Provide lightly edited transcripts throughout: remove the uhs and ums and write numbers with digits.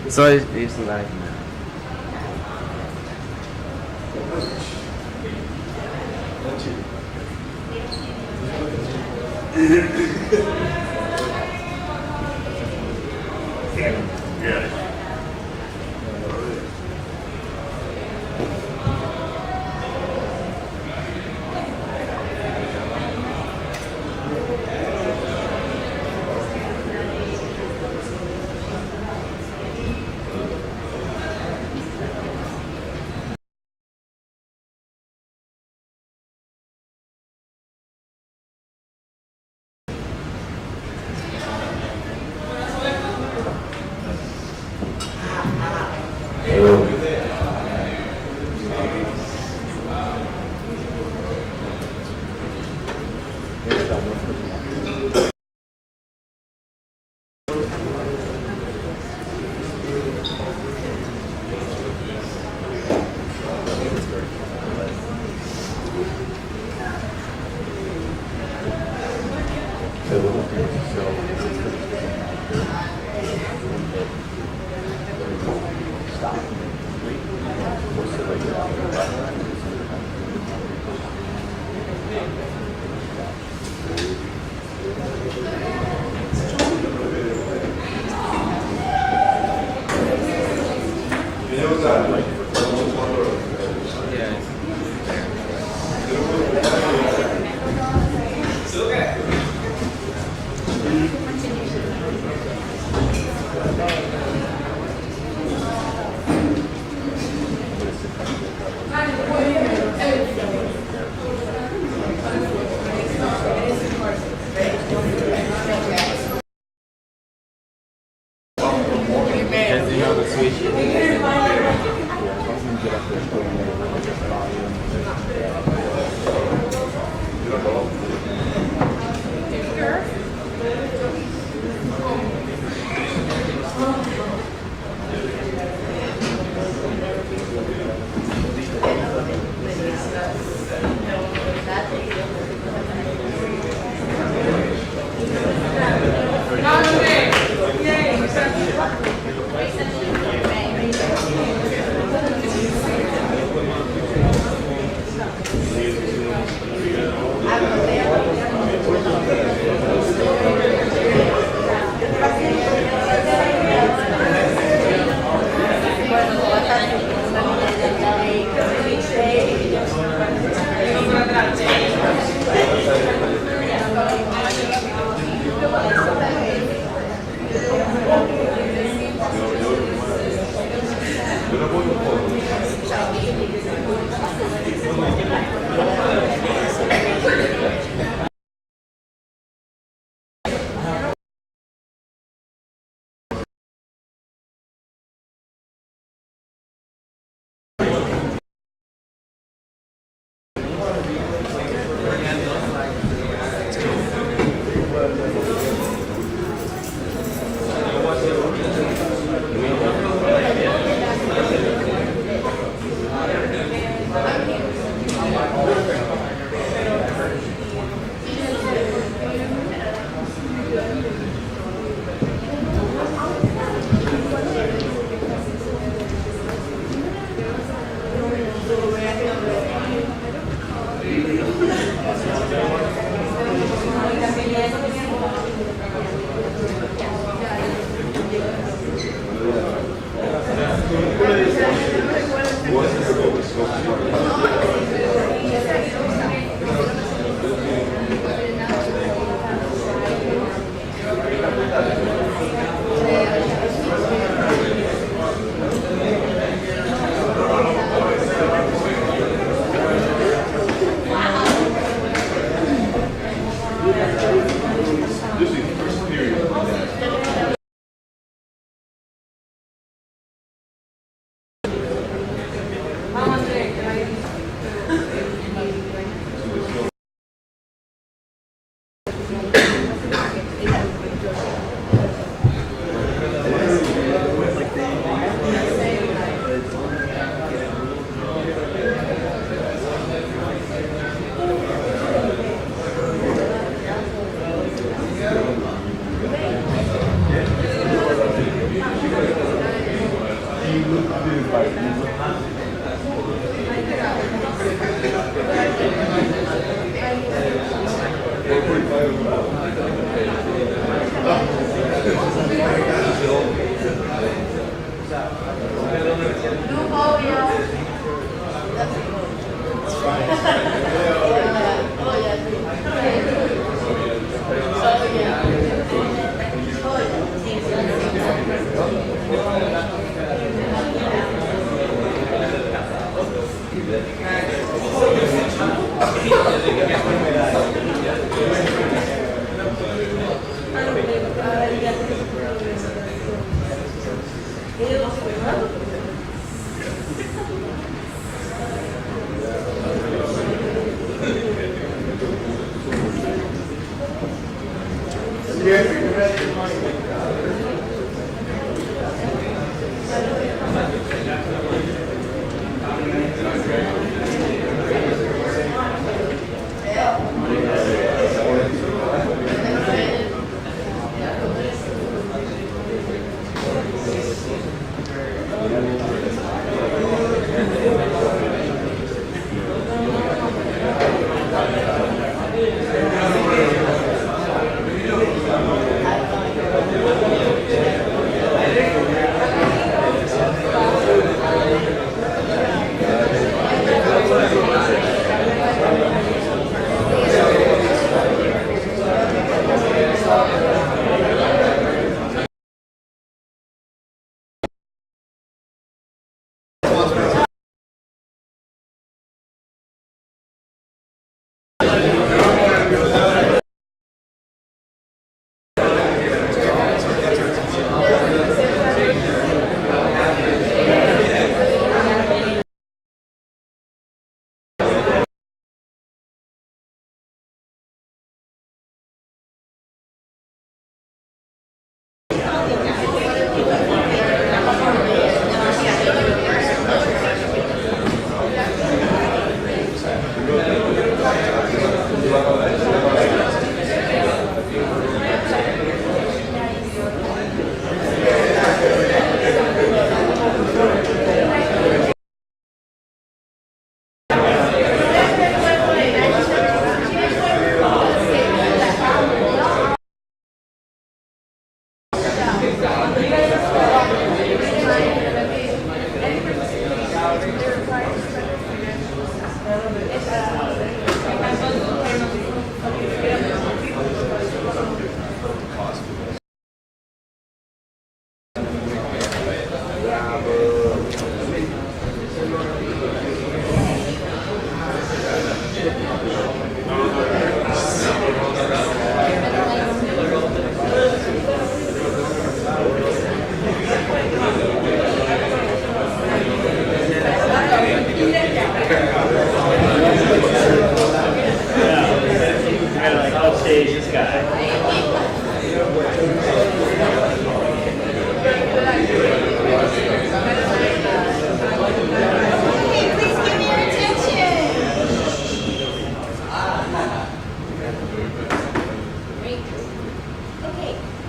So it's like Yeah. because you know the switch.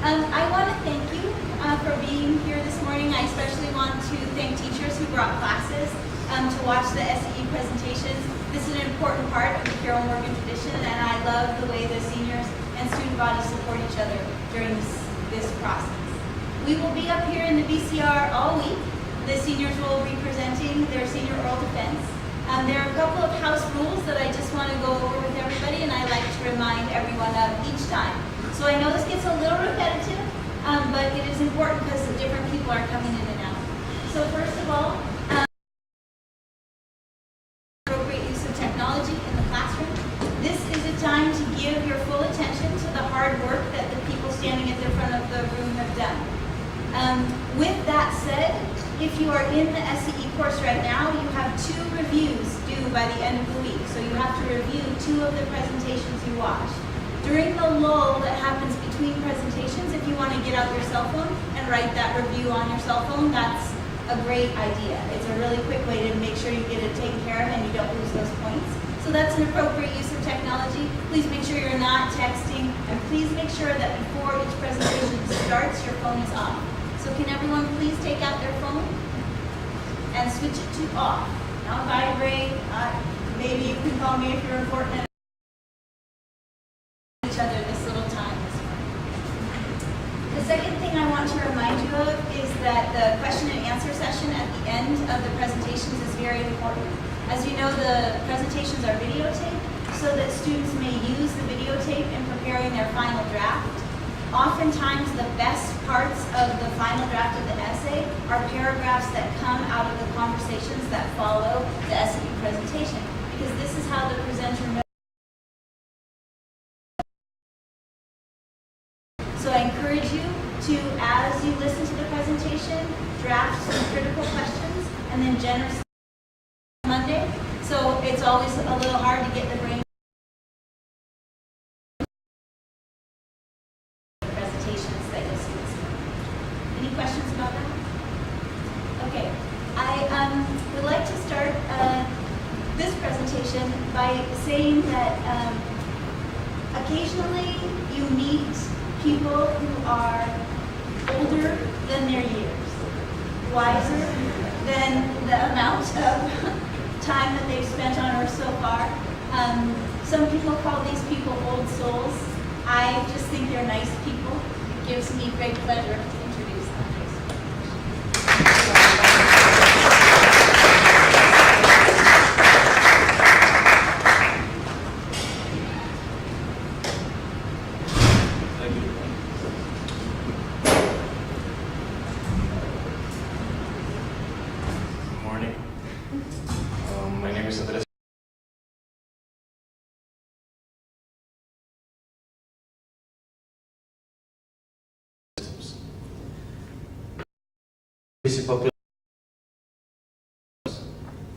I want to thank you for being here this morning. I especially want to thank teachers who brought classes to watch the SEE presentations. This is an important part of the Carol Morgan tradition, and I love the way the seniors and student bodies support each other during this process. We will be up here in the BCR all week. The seniors will be presenting their senior oral defense. There are a couple of house rules that I just want to go over with everybody, and I like to remind everyone of each time. So I know this gets a little repetitive, but it is important because the different people are coming in and out. So first of all, appropriate use of technology in the classroom. This is a time to give your full attention to the hard work that the people standing at the front of the room have done. With that said, if you are in the SEE course right now, you have 2 reviews due by the end of the week. So you have to review 2 of the presentations you watched. During the lull that happens between presentations, if you want to get out your cell phone and write that review on your cell phone, that's a great idea. It's a really quick way to make sure you get it taken care of and you don't lose those points. So that's an appropriate use of technology. Please make sure you're not texting, and please make sure that before each presentation starts, your phone is off. So can everyone please take out their phone? and switch it to off. Not vibrate, maybe you can call me if you're important. Each other this little time this morning. The second thing I want to remind you of is that the question and answer session at the end of the presentations is very important. As you know, the presentations are videotaped so that students may use the videotape in preparing their final draft. Oftentimes, the best parts of the final draft of the essay are paragraphs that come out of the conversations that follow the SAE presentation, because this is how the presenter knows. So I encourage you to, as you listen to the presentation, draft some critical questions and then generously Monday. So it's always a little hard to get the brain presentations that you'll see this morning. Any questions about that? Okay. I would like to start this presentation by saying that occasionally you meet people who are older than their years, wiser than the amount of time that they've spent on Earth so far. Some people call these people old souls. I just think they're nice people. It gives me great pleasure to introduce them.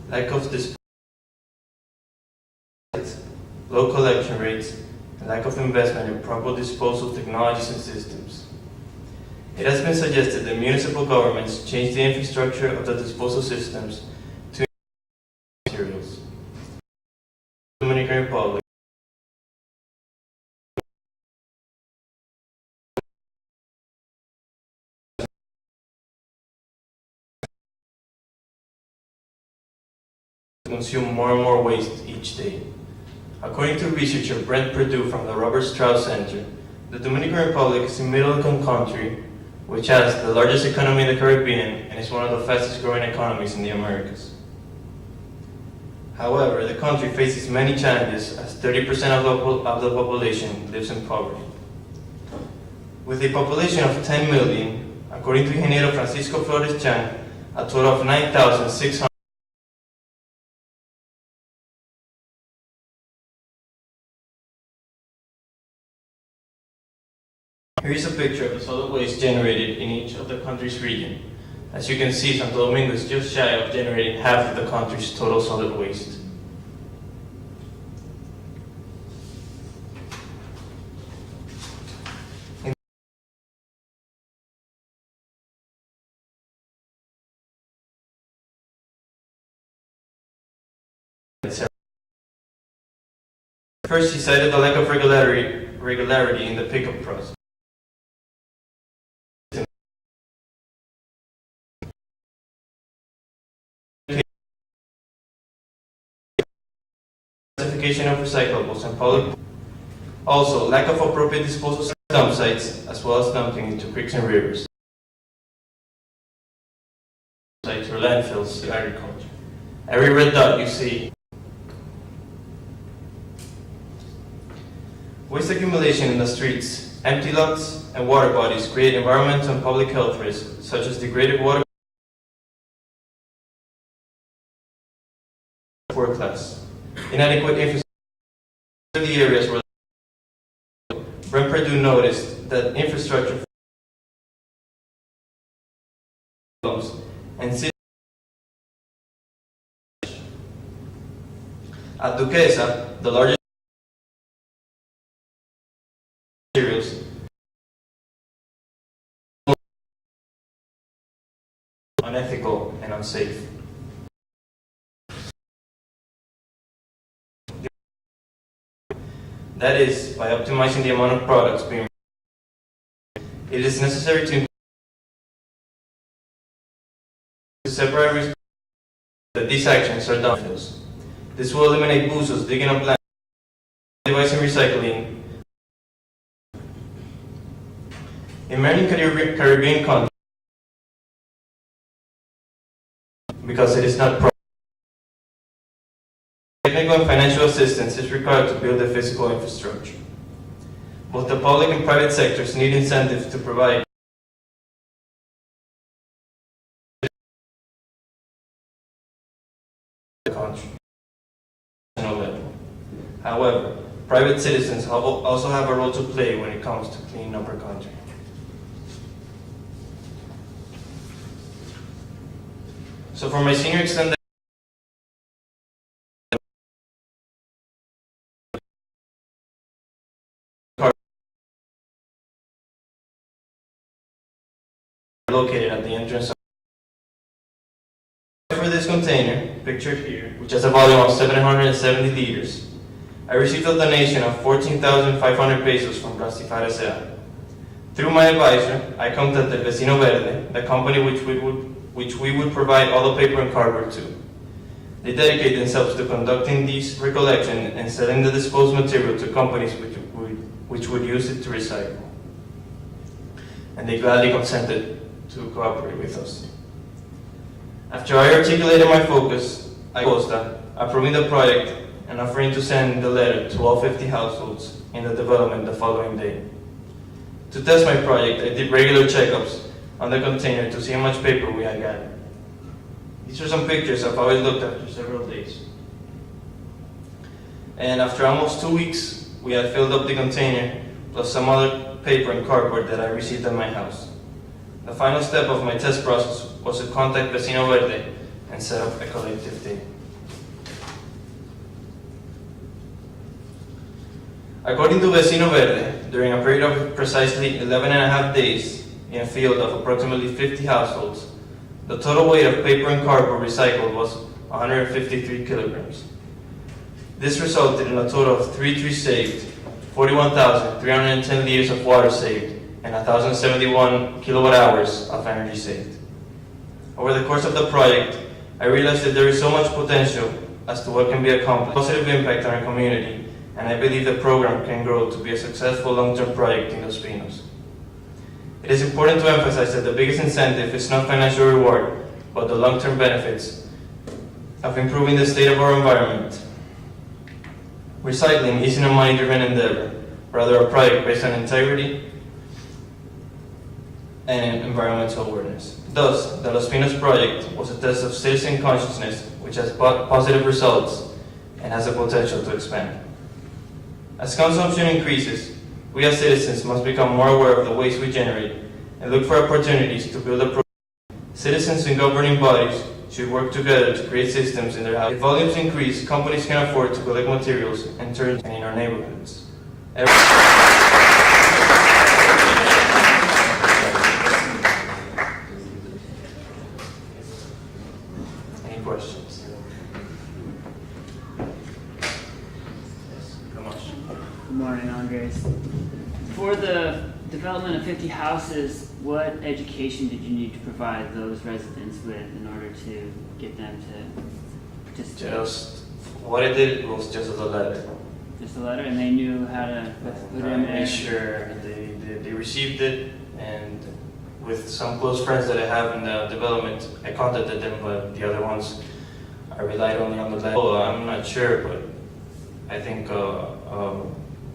Lack of disposal, low collection rates, and lack of investment in proper disposal technologies and systems. It has been suggested that municipal governments change the infrastructure of the disposal systems to materials. The Dominican Republic consume more and more waste each day. According to researcher Brent Perdue from the Robert Strauss Center, the Dominican Republic is a middle-income country which has the largest economy in the Caribbean and is one of the fastest growing economies in the Americas. However, the country faces many challenges as 30% of the population lives in poverty. With a population of 10 million, according to Ingeniero Francisco Flores Chan, a total of 9,600 Here is a picture of the solid waste generated in each of the country's region. As you can see, Santo Domingo is just shy of generating half of the country's total solid waste. First, he cited the lack of regularity in the pickup process. Classification of recyclables and public. Also, lack of appropriate disposal dump sites, as well as dumping into creeks and rivers. Sites or landfills to agriculture. Every red dot you see. Waste accumulation in the streets, empty lots, and water bodies create environmental and public health risks, such as degraded water, poor class, inadequate infrastructure. The areas where Brent Perdue noticed that infrastructure and city. At Duquesa, the largest materials unethical and unsafe. That is, by optimizing the amount of products being it is necessary to separate that these actions are downfills. This will eliminate buzos digging up land, devising recycling. In many Caribbean countries, because it is not technical and financial assistance is required to build the physical infrastructure. Both the public and private sectors need incentives to provide the country. However, private citizens also have a role to play when it comes to cleaning up our country. So for my senior extended located at the entrance for this container, pictured here, which has a volume of 770 liters, I received a donation of 14,500 pesos from Plastifar S.A. Through my advisor, I contacted Vecino Verde, the company which we would provide all the paper and cardboard to. They dedicate themselves to conducting these recollection and selling the disposed material to companies which would use it to recycle. And they gladly consented to cooperate with us. After I articulated my focus, I Costa, approving the project and offering to send the letter to all 50 households in the development the following day. To test my project, I did regular checkups on the container to see how much paper we had gathered. These are some pictures I've always looked after several days. And after almost 2 weeks, we had filled up the container plus some other paper and cardboard that I received at my house. The final step of my test process was to contact Vecino Verde and set up a collective day. According to Vecino Verde, during a period of precisely 11.5 days in a field of approximately 50 households, the total weight of paper and cardboard recycled was 153 kilograms. This resulted in a total of 3 trees saved, 41,310 liters of water saved, and 1,071 kilowatt hours of energy saved. Over the course of the project, I realized that there is so much potential as to what can be accomplished, positive impact on our community, and I believe the program can grow to be a successful long-term project in Los Pinos. It is important to emphasize that the biggest incentive is not financial reward, but the long-term benefits of improving the state of our environment. Recycling isn't a money-driven endeavor, rather a project based on integrity and environmental awareness. Thus, the Los Pinos project was a test of citizen consciousness which has positive results and has the potential to expand. As consumption increases, we as citizens must become more aware of the waste we generate and look for opportunities to build a program. Citizens and governing bodies should work together to create systems in their houses. If volumes increase, companies can afford to collect materials and turn in our neighborhoods. Any questions? Come on. Good morning, Andres. For the development of 50 houses, what education did you need to provide those residents with in order to get them to participate? Just what I did was just a letter. Just a letter, and they knew how to put it in there? Make sure they received it, and with some close friends that I have in the development, I contacted them, but the other ones, I relied only on the letter. Oh, I'm not sure, but I think a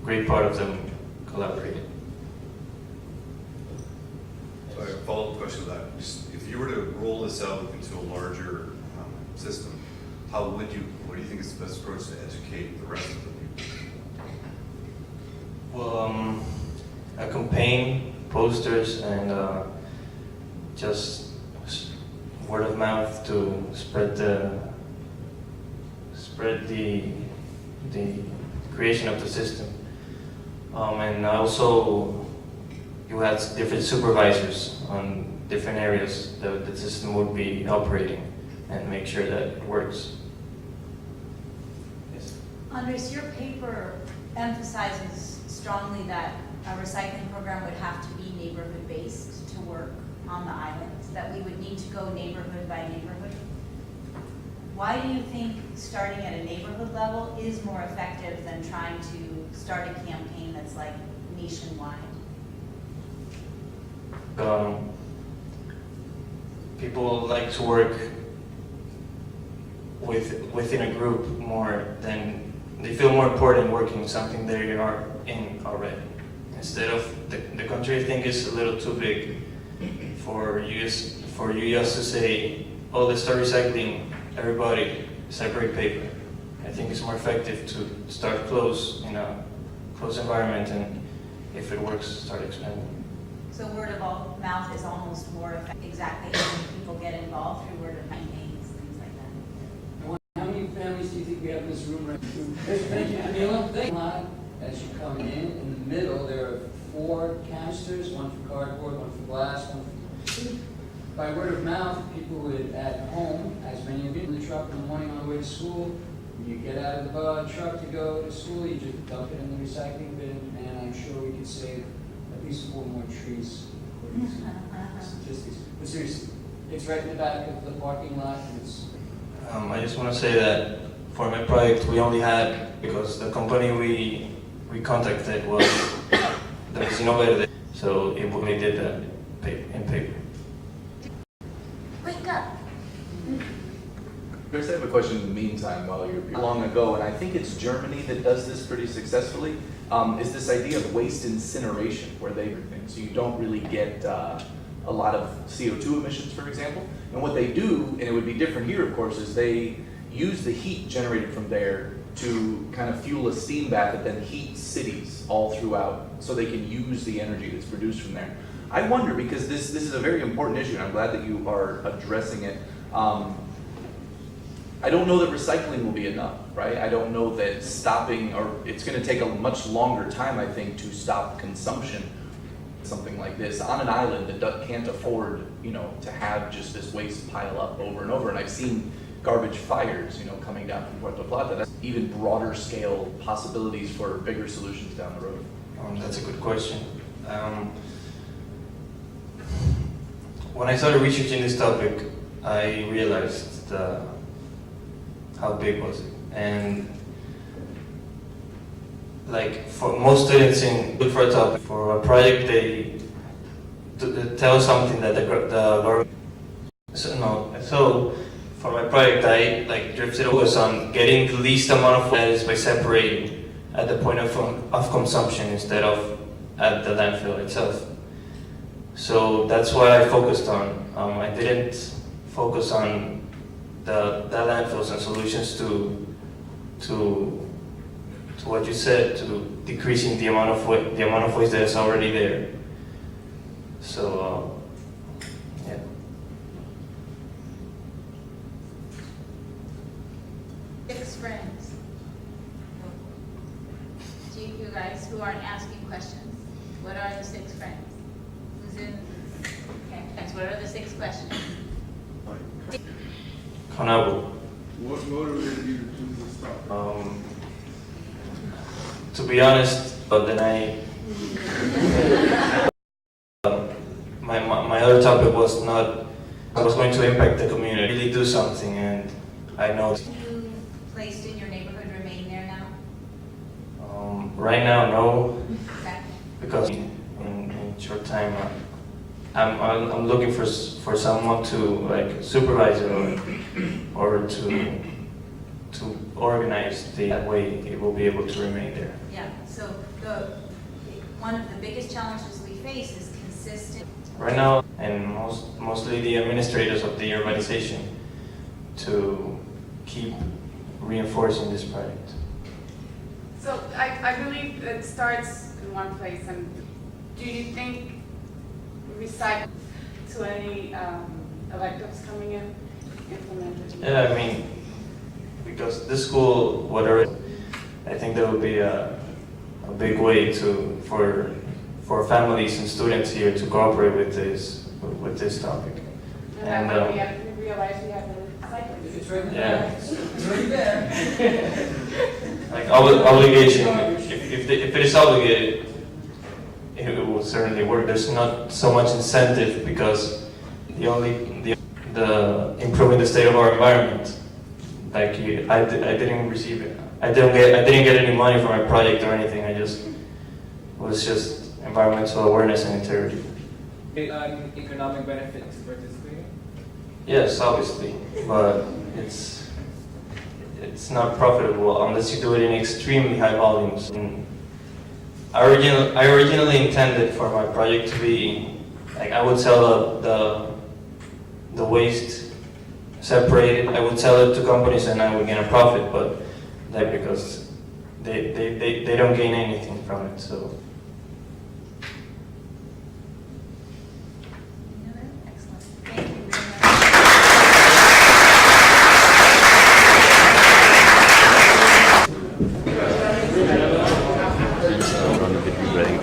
great part of them collaborated. So a follow-up question to that. Just if you were to roll this out into a larger system, what do you think is the best approach to educate the rest of the people? Well, a campaign, posters, and just word of mouth to spread the creation of the system. And also, you had different supervisors on different areas that the system would be operating and make sure that it works. Yes. Andres, your paper emphasizes strongly that a recycling program would have to be neighborhood-based to work on the islands, that we would need to go neighborhood by neighborhood. why do you think starting at a neighborhood level is more effective than trying to start a campaign that's like nationwide? People like to work within a group more than they feel more important working something they are in already. Instead of the country, I think is a little too big for you just to say, oh, let's start recycling, everybody separate paper. I think it's more effective to start close in a close environment, and if it works, start expanding. So word of mouth is almost more effective. Exactly, when people get involved through word of campaigns, things like that. How many families do you think we have in this room right now? Thank you, Camila. Thank you. As you come in the middle, there are 4 canisters, one for cardboard, one for glass, one for... By word of mouth, people would, at home, as many of you in the truck in the morning on the way to school, when you get out of the truck to go to school, you just dump it in the recycling bin, and I'm sure we could save at least 4 more trees, according to statistics. But seriously, it's right in the back of the parking lot, and it's... I just want to say that for my project, we only had, because the company we contacted was there was innovator, so it only did that in paper. Wake up. Chris, I have a question in the meantime while you're long ago, and I think it's Germany that does this pretty successfully, is this idea of waste incineration, where so you don't really get a lot of CO2 emissions, for example. And what they do, and it would be different here, of course, is they use the heat generated from there to kind of fuel a steam bath that then heats cities all throughout, so they can use the energy that's produced from there. I wonder, because this is a very important issue, and I'm glad that you are addressing it. I don't know that recycling will be enough, right? I don't know that stopping, or it's going to take a much longer time, I think, to stop consumption. Something like this on an island that can't afford, to have just this waste pile up over and over. And I've seen garbage fires, coming down from Puerto Plata. That's even broader scale possibilities for bigger solutions down the road. That's a good question. When I started researching this topic, I realized how big was it, and like for most students look for a topic for a project, they tell something that the government. So for my project, I drifted focus on getting the least amount of waste by separating at the point of consumption instead of at the landfill itself. So that's what I focused on. I didn't focus on the landfills and solutions to what you said, to decreasing the amount of waste that is already there. So yeah. Six friends. Do you guys who aren't asking questions, what are the 6 friends? Who's in? Okay, that's what are the 6 questions? Honorable. What motivated you to do this topic? To be honest, but then my other topic was not, I was going to impact the community, really do something, and I know. You placed in your neighborhood remain there now? Right now, no, Okay. because in short time, I'm looking for someone to supervise or to organize that way it will be able to remain there. Yeah, so one of the biggest challenges we face is consistent. Right now, and mostly the administrators of the urbanization to keep reinforcing this project. So I believe it starts in one place, and do you think recycle to any electives coming in implemented? Yeah, I mean, because this school, whatever, I think there will be a big way for families and students here to cooperate with this topic. And that's why we realize we have the recycling. It's right Yeah. there. It's right there. Like obligation, if it is obligated, it will certainly work. There's not so much incentive because the improving the state of our environment like I didn't receive it. I didn't get any money for my project or anything. I just was just environmental awareness and integrity. Economic benefit to participating? Yes, obviously, but it's not profitable unless you do it in extremely high volumes. And I originally intended for my project to be like I would sell the waste separated. I would sell it to companies and I would gain a profit, but like because they don't gain anything from it. So. Excellent. Thank you very much.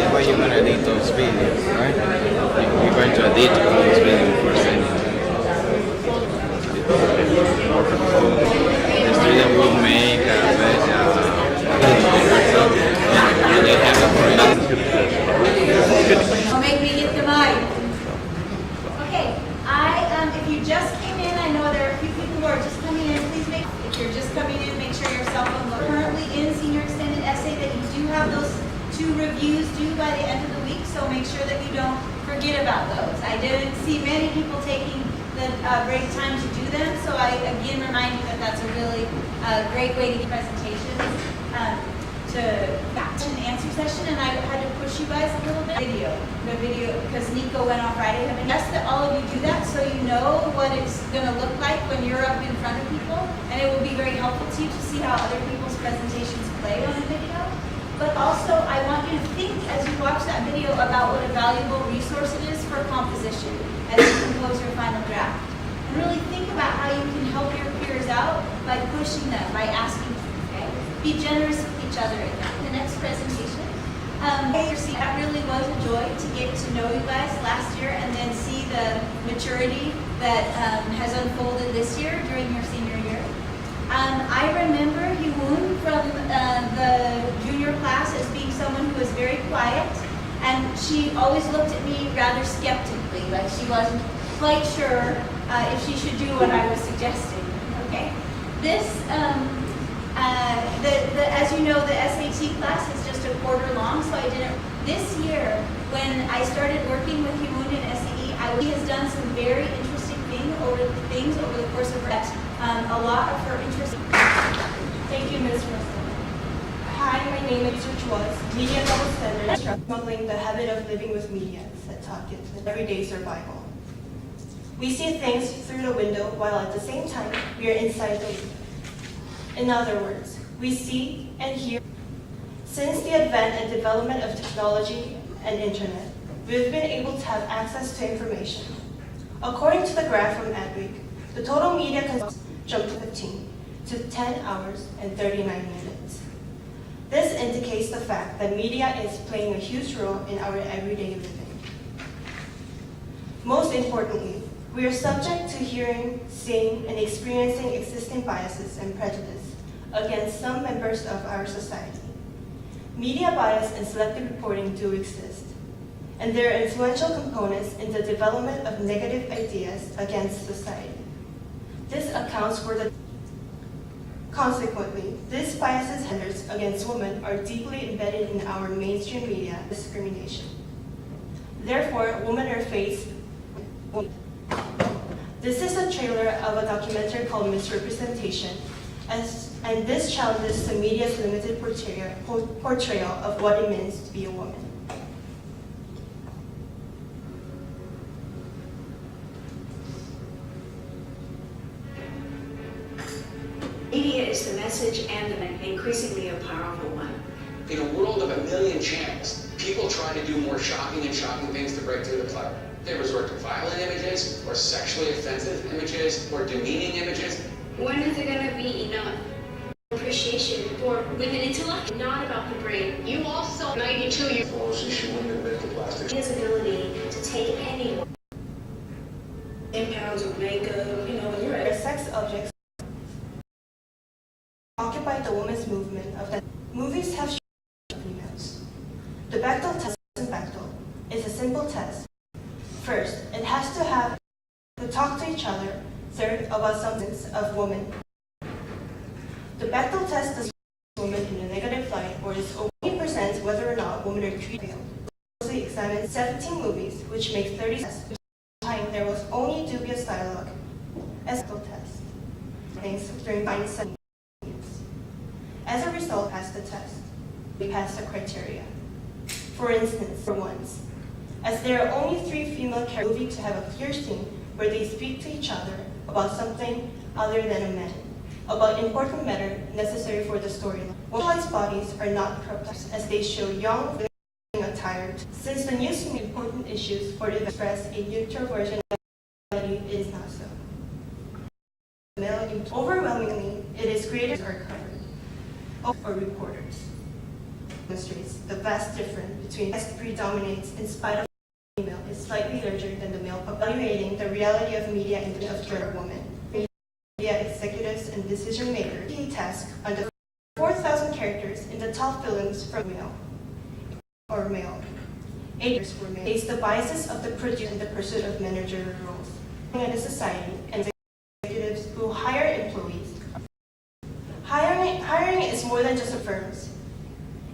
Why you're gonna edit those videos, right? You're going to edit those videos before sending them. The student will make a and they have a Don't make me get the mic. Okay, if you just came in, I know there are a few people who are just coming in. Please if you're just coming in, make sure your cell phone is currently in senior extended essay that you do have those 2 reviews due by the end of the week, so make sure that you don't forget about those. I didn't see many people taking the break time to do them, so I again remind you that that's a really great way to get presentations to question and answer session, and I had to push you guys a little bit. The video, because Nico went on Friday. I mean, yes, that all of you do that so you know what it's going to look like when you're up in front of people, and it will be very helpful to you to see how other people's presentations play on a video. But also, I want you to think as you watch that video about what a valuable resource it is for composition as you compose your final draft. And really think about how you can help your peers out by pushing them, by asking them, okay? Be generous with each other in that. The next presentation, that really was a joy to get to know you guys last year and then see the maturity that has unfolded this year during your senior year. I remember Yoon from the junior class as being someone who was very quiet, and she always looked at me rather skeptically, like she wasn't quite sure if she should do what I was suggesting. Okay, this as you know, the SAT class is just a quarter long, so I didn't. This year, when I started working with Yoon in SAE, she has done some very interesting things over the course of her. A lot of her interest. Thank you, Ms. Russell. Hi, my name is Chwas, Media Double Standards, smuggling the habit of living with media, said Talkit, and everyday survival. We see things through the window while at the same time we are inside the loop. In other words, we see and hear. Since the advent and development of technology and internet, we've been able to have access to information. According to the graph from Adweek, the total media consumption jumped 15 to 10 hours and 39 minutes. This indicates the fact that media is playing a huge role in our everyday living. Most importantly, we are subject to hearing, seeing, and experiencing existing biases and prejudice against some members of our society. Media bias and selective reporting do exist. and they're influential components in the development of negative ideas against society. This accounts for the Consequently, these biases and standards against women are deeply embedded in our mainstream media discrimination. Therefore, women are faced. This is a trailer of a documentary called Misrepresentation, and this challenges the media's limited portrayal of what it means to be a woman. Media is the message and an increasingly a powerful one. In a world of a million channels, people try to do more shocking things to break through the clutter. They resort to violent images, or sexually offensive images, or demeaning images. When is it going to be enough? Appreciation for women intellect, not about the brain. You also 92 years old. She wouldn't invent the plastic. His ability to take anyone. 10 pounds of makeup, when you're at sex objects occupied the women's movement of that. Movies have shown females. The Bechdel test in Bechdel is a simple test. First, it has to have to talk to each other. Third, about substance of women. The Bechdel test does women in a negative light, or is only presents whether or not women are treated. Closely examined 17 movies, which makes 30 tests. At the time, there was only dubious dialogue as a test. Thanks during 97. As a result, passed the test. We passed the criteria. For instance, for once, as there are only 3 female characters movie to have a clear scene where they speak to each other about something other than a man, about important matter necessary for the storyline. Sexualized bodies are not corrupt as they show young women attired. Since the news means important issues for the express a neutral version of reality, it is not so. Overwhelmingly, it is creators are covered. Or reporters demonstrates the vast difference between sex predominates in spite of female is slightly larger than the male evaluating the reality of media and of pure women. Media executives and decision makers key task on the 4,000 characters in the top films from male. 8 were male. Face the biases of the producer in the pursuit of managerial roles. In a society and executives who hire employees. Hiring is more than just a firms.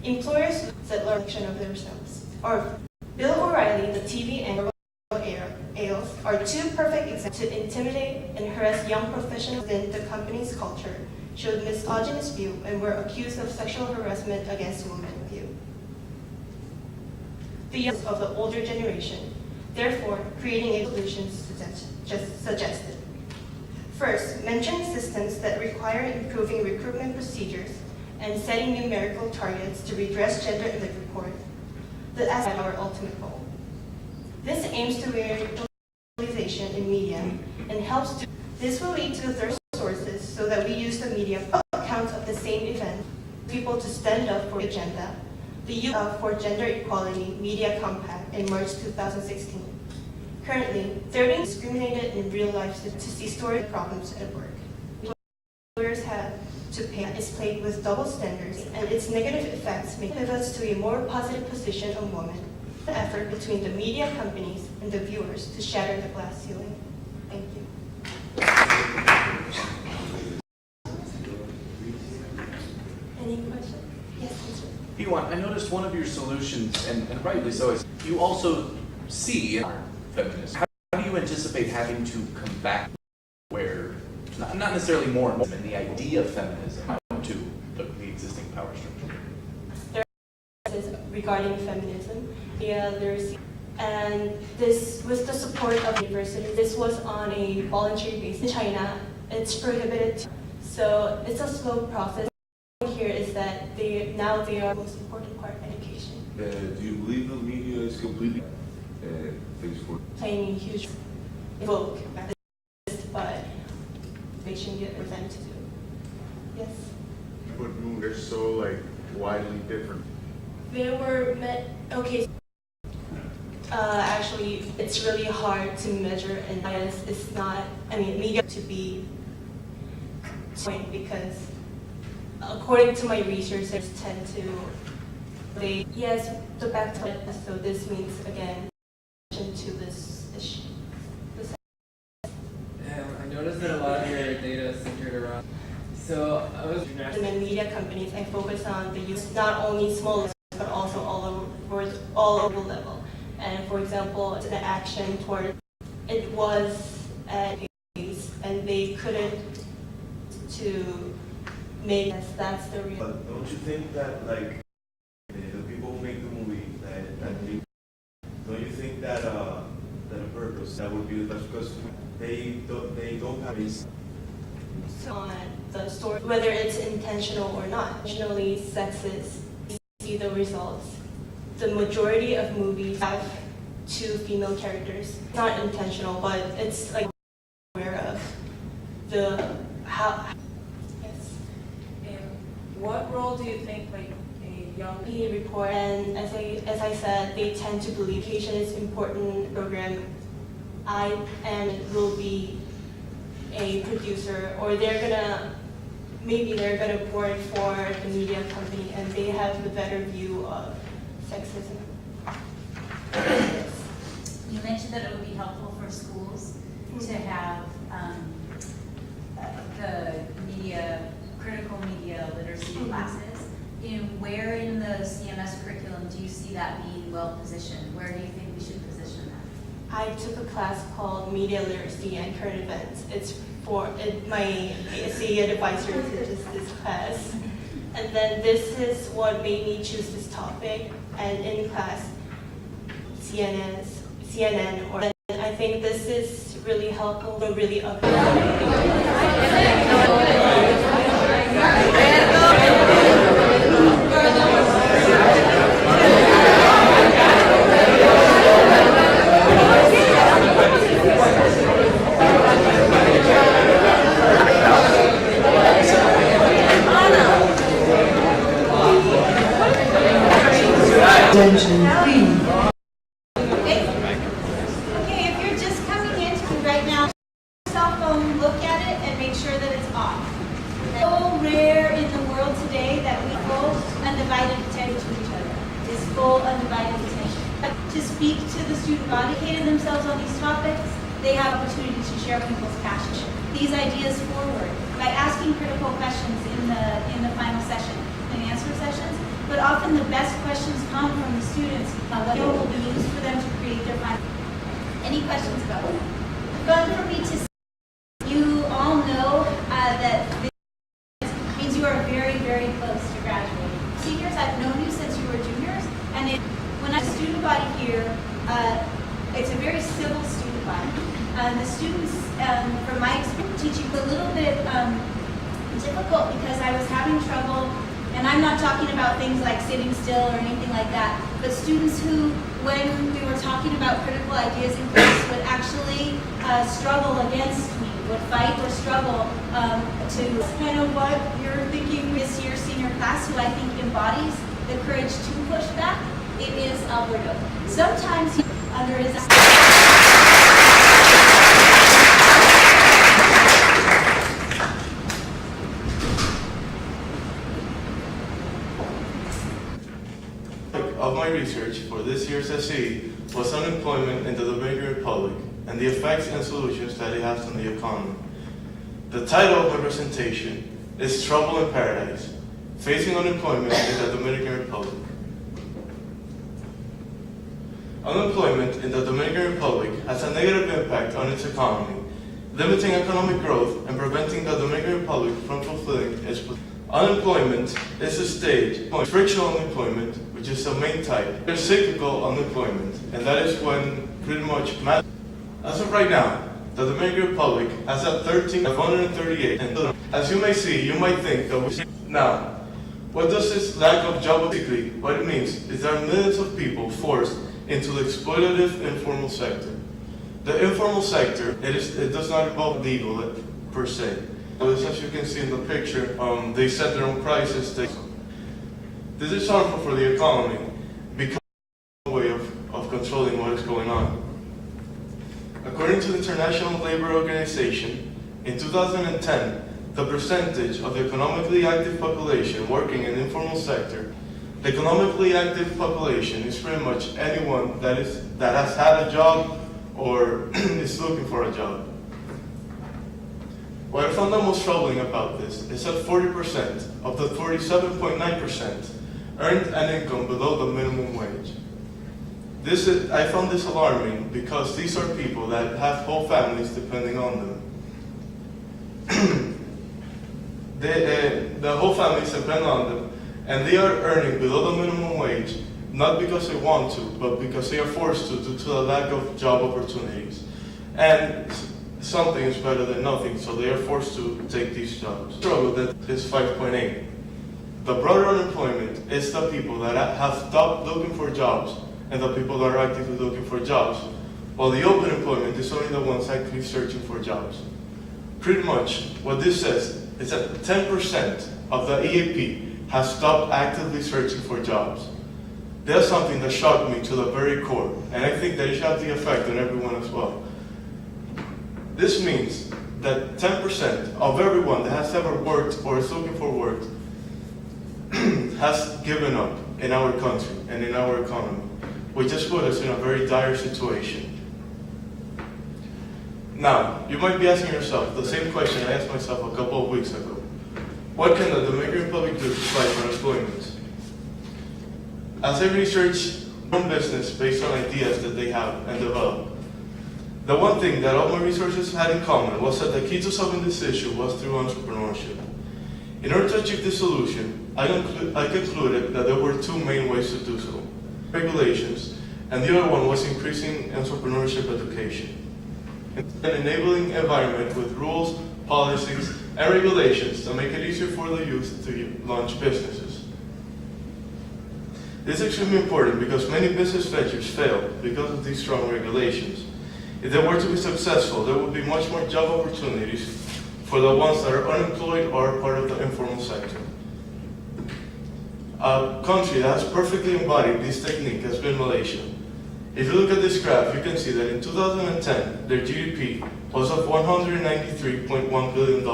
Employers that learn of themselves. Or Bill O'Reilly, the TV and ALs are 2 perfect examples to intimidate and harass young professionals within the company's culture, showed misogynist view, and were accused of sexual harassment against women view. The young of the older generation, therefore, creating a solution suggested. First, mention systems that require improving recruitment procedures and setting numerical targets to redress gender in the report. That's our ultimate goal. This aims to realization in media and helps to. This will lead to third sources so that we use the media account of the same event, people to stand up for agenda, the youth for Gender Equality Media Compact in March 2016. Currently, 30 discriminated in real life to see story problems at work. Employers have to pay is played with double standards, and its negative effects may pivot us to a more positive position on women. An effort between the media companies and the viewers to shatter the glass ceiling. Thank you. Any questions? Yes, sir. P1, I noticed one of your solutions, and rightly so, is you also see feminism. How do you anticipate having to combat where, not necessarily more and more, and the idea of feminism to the existing power structure? There are regarding feminism. And this, with the support of the university, this was on a voluntary basis. In China, it's prohibited. So it's a slow process. Here is that they are the most important part of education. Do you believe the media is completely playing a huge role, but they shouldn't get for them to do. Yes. But they're so widely different. There were okay. Actually, it's really hard to measure, and bias is not. Media to be point because according to my research, there's tend to Yes, the back to it. So this means again to this issue. I noticed that a lot of your data is centered around. So I was. And media companies, I focus on the use not only small but also all over level. And for example, it's an action toward it was at pace and they couldn't to make us. That's the real. But don't you think that like the people who make the movie don't you think that a purpose that would be the best because they don't have this On the story, whether it's intentional or not, intentionally sexist, you see the results. The majority of movies have 2 female characters. It's not intentional, but it's like aware of the how. Yes. What role do you think like a young Report and as I said, they tend to believe education is important program. I will be a producer, or maybe they're gonna board for the media company, and they have the better view of sexism. You mentioned that it would be helpful for schools to have the critical media literacy classes. Where in the CMS curriculum do you see that being well positioned? Where do you think we should position that? I took a class called Media Literacy and Current Events. It's for my CA advisor teaches this class. And then this is what made me choose this topic. And in class, CNN, or I think this is really helpful, but really Attention, please. Okay, if you're just coming in right now, cell phone, look at it and make sure that it's off. It's so rare in the world today that we full undivided attention to each other. Is full undivided attention. To speak to the student body, educated themselves on these topics, they have opportunity to share people's passion. These ideas forward by asking critical questions in the final session and answer sessions. But often the best questions come from the students. What will be used for them to create their final. Any questions about that? Fun for me to say. You all know that this means you are very, very close to graduating. Seniors, I've known you since you were juniors, and when I student body here, it's a very civil student body. The students, from my experience, teaching a little bit difficult because I was having trouble. And I'm not talking about things like sitting still or anything like that, but students who, when we were talking about critical ideas in class, would actually struggle against me, would fight or struggle to kind of what you're thinking this year's senior class, who I think embodies the courage to push back. It is Alberto. Sometimes under his of my research for this year's SE was unemployment in the Dominican Republic and the effects and solutions that it has on the economy. The title of my presentation is Trouble in Paradise, Facing Unemployment in the Dominican Republic. Unemployment in the Dominican Republic has a negative impact on its economy, limiting economic growth and preventing the Dominican Republic from fulfilling its potential. Unemployment is a stage of frictional unemployment, which is the main type. There's cyclical unemployment, and that is when pretty much as of right now, the Dominican Republic has a 138, and as you may see, you might think that now, what does this lack of job basically? What it means is there are millions of people forced into the exploitative informal sector. The informal sector, it does not involve legal per se. As you can see in the picture, they set their own prices. This is harmful for the economy because it's a way of controlling what is going on. According to the International Labor Organization, in 2010, the percentage of the economically active population working in the informal sector The economically active population is pretty much anyone that has had a job or is looking for a job. What I found the most troubling about this is that 40% of the 47.9% earned an income below the minimum wage. I found this alarming because these are people that have whole families depending on them. The whole families depend on them, and they are earning below the minimum wage, not because they want to, but because they are forced to due to the lack of job opportunities. And something is better than nothing, so they are forced to take these jobs. The struggle that is 5.8. The broader unemployment is the people that have stopped looking for jobs and the people that are actively looking for jobs, while the open employment is only the ones actually searching for jobs. Pretty much what this says is that 10% of the EAP has stopped actively searching for jobs. That's something that shocked me to the very core, and I think that it should have the effect on everyone as well. This means that 10% of everyone that has ever worked or is looking for work has given up in our country and in our economy, which has put us in a very dire situation. Now, you might be asking yourself the same question I asked myself a couple of weeks ago. What can the Dominican Republic do to fight for employment? As I research own business based on ideas that they have and develop, the one thing that all my researchers had in common was that the key to solving this issue was through entrepreneurship. In order to achieve this solution, I concluded that there were two main ways to do so: regulations, and the other one was increasing entrepreneurship education. An enabling environment with rules, policies, and regulations to make it easier for the youth to launch businesses. This is extremely important because many business ventures fail because of these strong regulations. If they were to be successful, there would be much more job opportunities for the ones that are unemployed or are part of the informal sector. A country that has perfectly embodied this technique has been Malaysia. If you look at this graph, you can see that in 2010, their GDP was of $193.1 billion.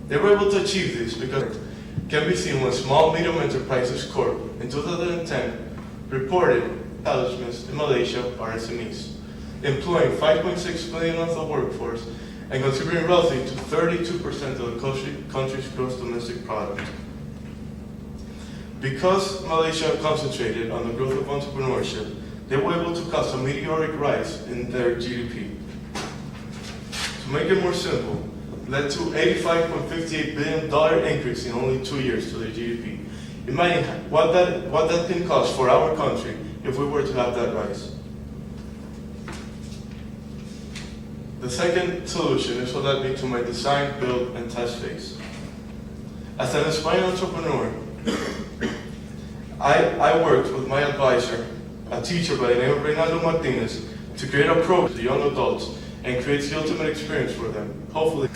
They were able to achieve this because it can be seen when Small Medium Enterprises Corp. in 2010 reported establishments in Malaysia are SMEs, employing 5.6 million of the workforce and contributing roughly to 32% of the country's gross domestic product. Because Malaysia concentrated on the growth of entrepreneurship, they were able to cause a meteoric rise in their GDP. To make it more simple, led to $85.58 billion increase in only 2 years to their GDP. Imagine what that can cost for our country if we were to have that rise. The second solution is what led me to my design, build, and test phase. As an aspiring entrepreneur, I worked with my advisor, a teacher by the name of Reynaldo Martinez, to create a program to young adults and create the ultimate experience for them, hopefully.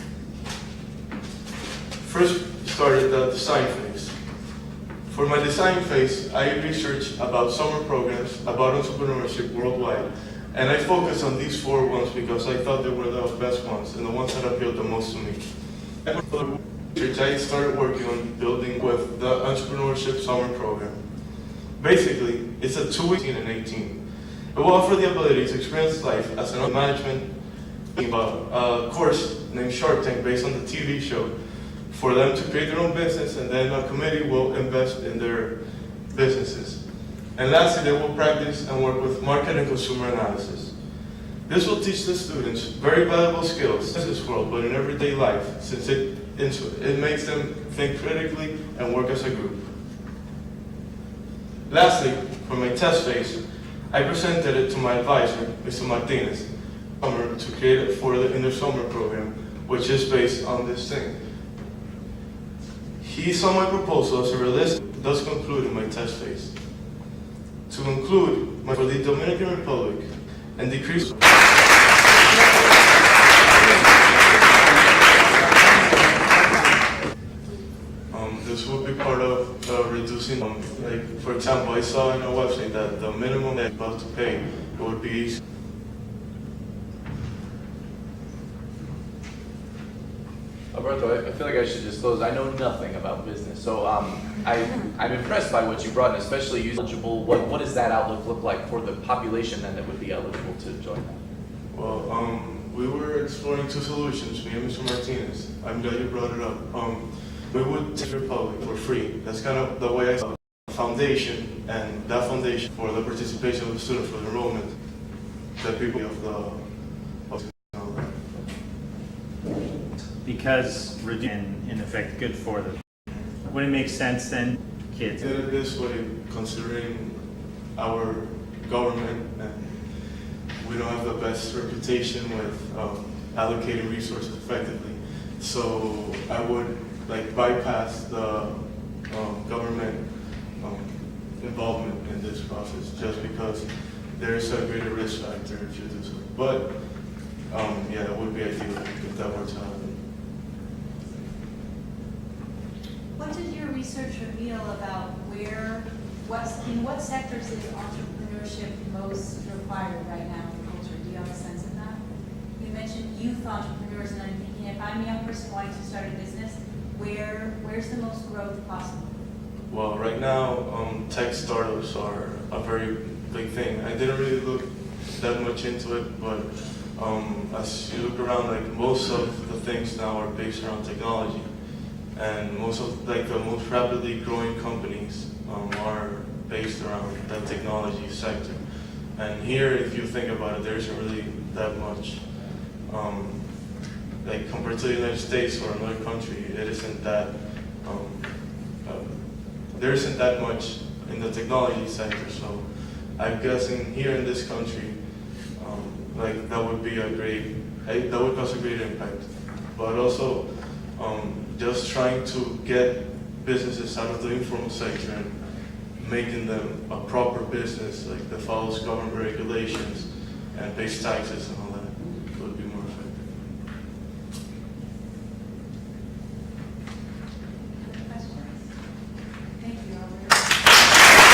First started the design phase. For my design phase, I researched about summer programs, about entrepreneurship worldwide, and I focused on these 4 ones because I thought they were the best ones and the ones that appealed the most to me. I started working on building with the entrepreneurship summer program. Basically, it's a 2-week 18 and 18. It will offer the ability to experience life as an management about a course named Shark Tank based on the TV show for them to create their own business, and then a committee will invest in their businesses. And lastly, they will practice and work with market and consumer analysis. This will teach the students very valuable skills in this world, but in everyday life, since it makes them think critically and work as a group. Lastly, for my test phase, I presented it to my advisor, Mr. Martinez, to create it in their summer program, which is based on this thing. He saw my proposal as a realistic, thus concluded my test phase. To conclude, for the Dominican Republic and decrease this will be part of reducing, like, for example, I saw on a website that the minimum that I'm about to pay, it would be Alberto, I feel like I should disclose, I know nothing about business, so I'm impressed by what you brought, and especially eligible. What does that outlook look like for the population then that would be eligible to join that? Well, we were exploring two solutions, me and Mr. Martinez. I'm glad you brought it up. We would take Republic for free. That's kind of the way I saw the foundation, and that foundation for the participation of the student, for the enrollment, the people of the because in effect good for them. Would it make sense then, kids? Did it this way, considering our government, and we don't have the best reputation with allocating resources effectively. So I would bypass the government involvement in this process, just because there's a greater risk factor if you do so. But yeah, it would be ideal if that were to happen. What did your research reveal about in what sectors is entrepreneurship most required right now in culture? Do you have a sense of that? You mentioned youth entrepreneurs, and I'm thinking if I'm a young person wanting to start a business, where's the most growth possible? Well, right now, tech startups are a very big thing. I didn't really look that much into it, but as you look around, most of the things now are based around technology. And most of the most rapidly growing companies are based around that technology sector. And here, if you think about it, there isn't really that much. Compared to the United States or another country, it isn't that. There isn't that much in the technology sector. So I'm guessing here in this country, that would be that would cause a great impact. But also, just trying to get businesses out of the informal sector and making them a proper business, that follows government regulations and pays taxes and all that, would be more effective. Thank you, Albert.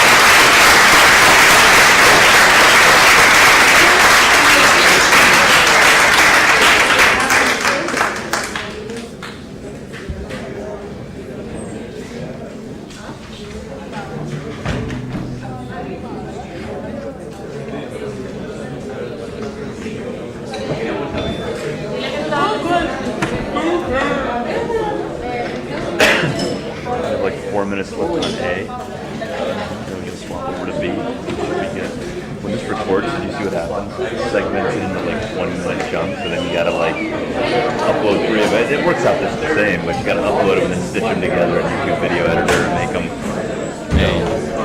Like 4 minutes left on A. Then we can swap over to B. Should be good. When this records, did you see what happens? It's segmented into 1 minute chunks, so then you gotta upload 3 of it. It works out just the same, but you gotta upload them and then stitch them together in YouTube Video Editor and make them A.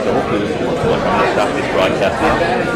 So hopefully this will work. I'm gonna stop this broadcast now.